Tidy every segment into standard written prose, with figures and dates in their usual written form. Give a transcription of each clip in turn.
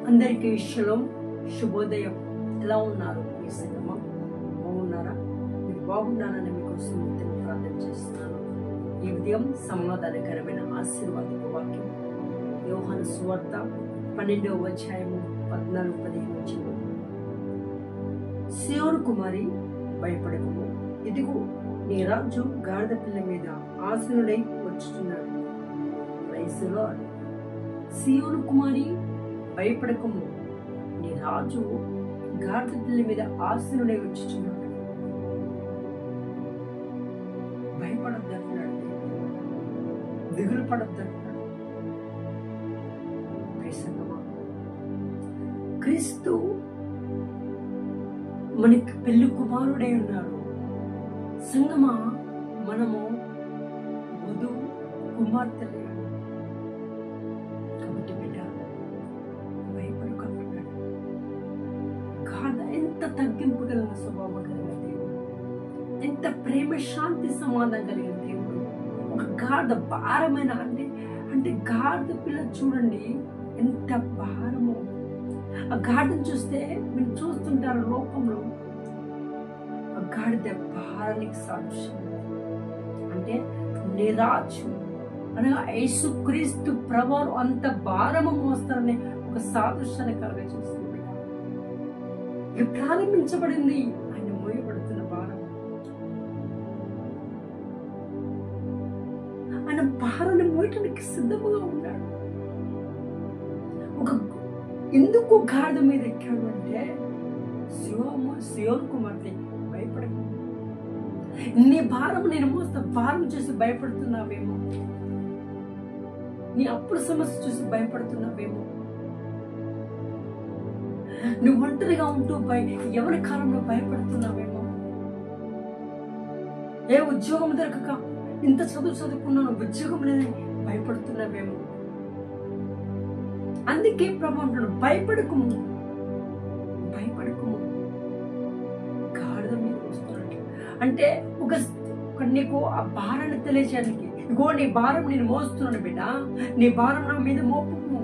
అందరికీ షలోమ్, శుభోదయం. ఎలా ఉన్నారు మీ సంగమా? బాగున్నారా? మీరు బాగున్నారని మీకోసం ప్రార్థన చేస్తున్నాను. ఈ ఉదయం సమాధానకరమైన ఆశీర్వాదపు వాక్యం యోహాను సువార్త 12వ అధ్యాయము 14-15 వచనం. సియోను కుమారి, భయపడకుము, ఇదిగో నీ రాజు గాడిద పిల్ల మీద ఆసీనుడై వచ్చుచున్నాడు. Praise the lord. సియోను కుమారి, భయపడకము, నీ రాజు గాడిద పిల్ల మీద ఆసీనుడై వచ్చుచున్నాడు. భయపడొద్దంటున్నాడు, దిగులు పడొద్దంటున్నాడు. క్రీస్తు మనకి పెళ్లి కుమారుడై ఉన్నాడు. సంగమా, మనము వధు కుమార్తెలే. కాబట్టి బిడ్డ, భయపడుకుంటున్నాడు. గాఢ ఎంత తగ్గింపు కలిగిన స్వభావం కలిగిన దేవుడు, ఎంత ప్రేమ, శాంతి, సమాధానం కలిగిన దేవుడు. ఒక గాఢ భారమైన అంటే గాడిద పిల్ల చూడండి ఎంత భారమో. ఆ గాడిని చూస్తే మీరు చూస్తుంటారు లోకంలో, ఆ గాడిద భారానికి సాదృశ్యం. అంటే నిరాజు అనగా యేసుక్రీస్తు ప్రభువు అంత భారము మోస్తారని ఒక సాదృశ్యాన్ని కలగ చూస్తుంది. ఇక ప్రారంభించబడింది ఆయన మోయబడుతున్న భారం. ఆయన భారాన్ని మోయటానికి సిద్ధముగా ఉన్నాడు. ఎందుకు గాడిద మీద ఎక్కాడు అంటే, సియోను కుమార్తె, భయపడకు. నీ భారం నేను మోస్తా. భారం చూసి భయపడుతున్నావేమో, నీ అప్పుడు సమస్య చూసి భయపడుతున్నావేమో, నువ్వు ఒంటరిగా ఉంటూ ఎవరి కాలంలో భయపడుతున్నావేమో, ఏ ఉద్యోగం దొరకక ఇంత చదువుకున్నాను ఉద్యోగం లేదని భయపడుతున్నావేమో. అందుకే ప్రభు అంటాడు, భయపడకుము, భయపడకుము. గాడిద మీద వస్తున్నట్టు అంటే ఒక నీకు ఆ భారాన్ని తెలియచేయడానికి, ఇగో నీ భారం నేను మోస్తున్నాను బిడ్డ, నీ భారం నా మీద మోపము,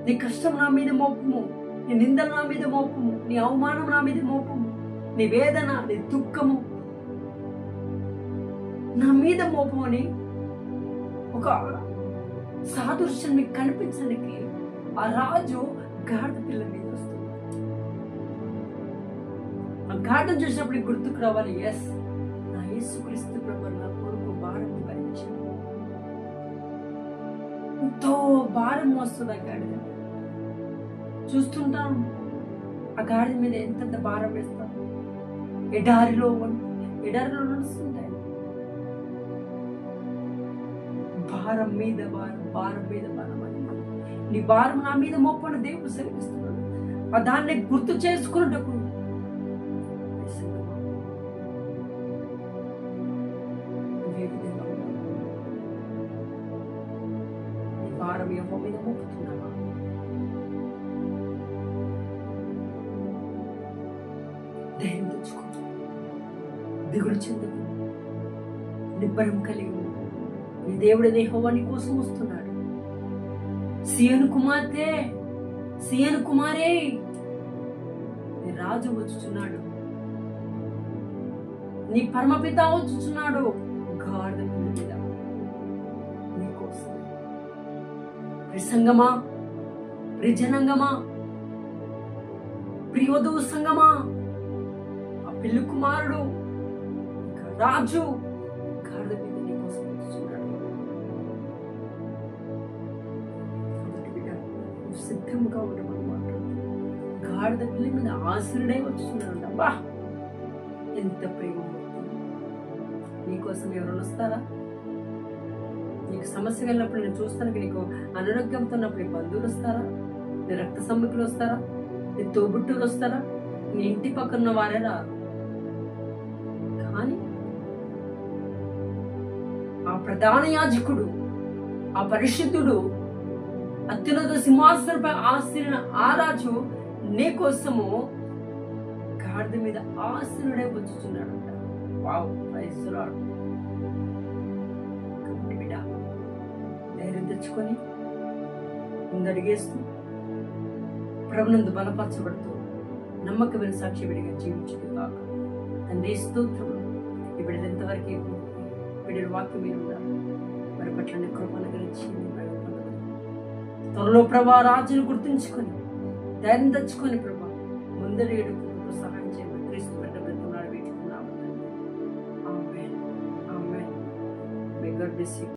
నీ కష్టం నా మీద మోపము, నీ నిందలు నా మీద మోపము, నీ అవమానం నా మీద మోపము, నీ వేదన, నీ దుఃఖము నా మీద మోపము అని ఒక సాదృశ్యం మీకు కనిపించడానికి ఆ రాజు గాడిద పిల్ల మీద వస్తుంది. ఆ గాడిద చూసినప్పుడు గుర్తుకు రావాలి, ఎస్, నా యేసుక్రీస్తు ప్రభువు నా కొరకు భారం భరించాడు. ఎంతో భారం వస్తుంది ఆ గాడిద. చూస్తుంటాం ఆ గాడిద మీద ఎంత భారం వేస్తాం. ఎడారిలో నడుస్తుంటాయి. భారం మీద భారం మీద భారం అని, నీ భారం నా మీద మోపని దేవుడు సెలవిస్తున్నాడు. ఆ దాన్ని గుర్తు చేసుకున్నప్పుడు నీ భారం యెహోవా మీద మోపుతున్నావా? ధైర్యం తెచ్చుకో, దిగులు చెందకు, నిబ్బరం కలిగి నీ దేవుడు యెహోవా నీ కోసం వస్తున్నాడు. సియోను కుమార్తె, సియోను కుమారే, నీ రాజు వచ్చుచున్నాడు, నీ పరమపిత వచ్చుచున్నాడు. గాడిద పిల్ల మీద నీ కోసం. సంగమా, జనంగమా, ప్రియవధువు సంగమా, ఆ పెళ్లి కుమారుడు రాజు గాడిద మీద నీ కోసం వచ్చుచున్నాడు. సిద్ధంగా ఉండమన్నమాట. గాడిద పిల్ల మీద ఆశీనుడై వచ్చుతున్నాడు. అబ్బా, ఎంత ప్రేమ! నీకోసం ఎవరైనా వస్తారా? నీకు సమస్య వెళ్ళినప్పుడు నేను చూస్తానికి, నీకు అనారోగ్యంతో ఉన్నప్పుడు నీ బంధువులు వస్తారా? నీ రక్త సంబంధికులు వస్తారా? నీ తోబుట్టులు వస్తారా? నీ ఇంటి పక్కన వారే రారు. కానీ ఆ ప్రధాన యాజకుడు, ఆ పరిశుద్ధుడు, అత్యున్నత సింహాసనంపై ఆసీనుడైన ఆ రాజు నీ కోసము గాడిద మీద ఆసీనుడై వచ్చుచున్నాడు. Wow, praise the lord. ధైర్యం తెచ్చుకొని ముందడిగేస్తూ ప్రభునందు బలపరచబడుతూ నమ్మకమైన సాక్షి విడిగా జీవించుదు కాక. తండ్రి స్తోత్రములు. ఈ బిడ్డలు ఎంతవరకు బిడ్డల వాక్యం మీద ఉన్నారు. మరి పట్ల కృపను గురించి త్వరలో ప్రభా రాజును గుర్తుంచుకొని ధైర్యం తెచ్చుకొని ప్రభా ముందరేడు సహాయం చేయమని క్రీస్తు బిడ్డ బ్రతున్నాడు వేడుకున్నాము. Amen. Amen. May God bless you.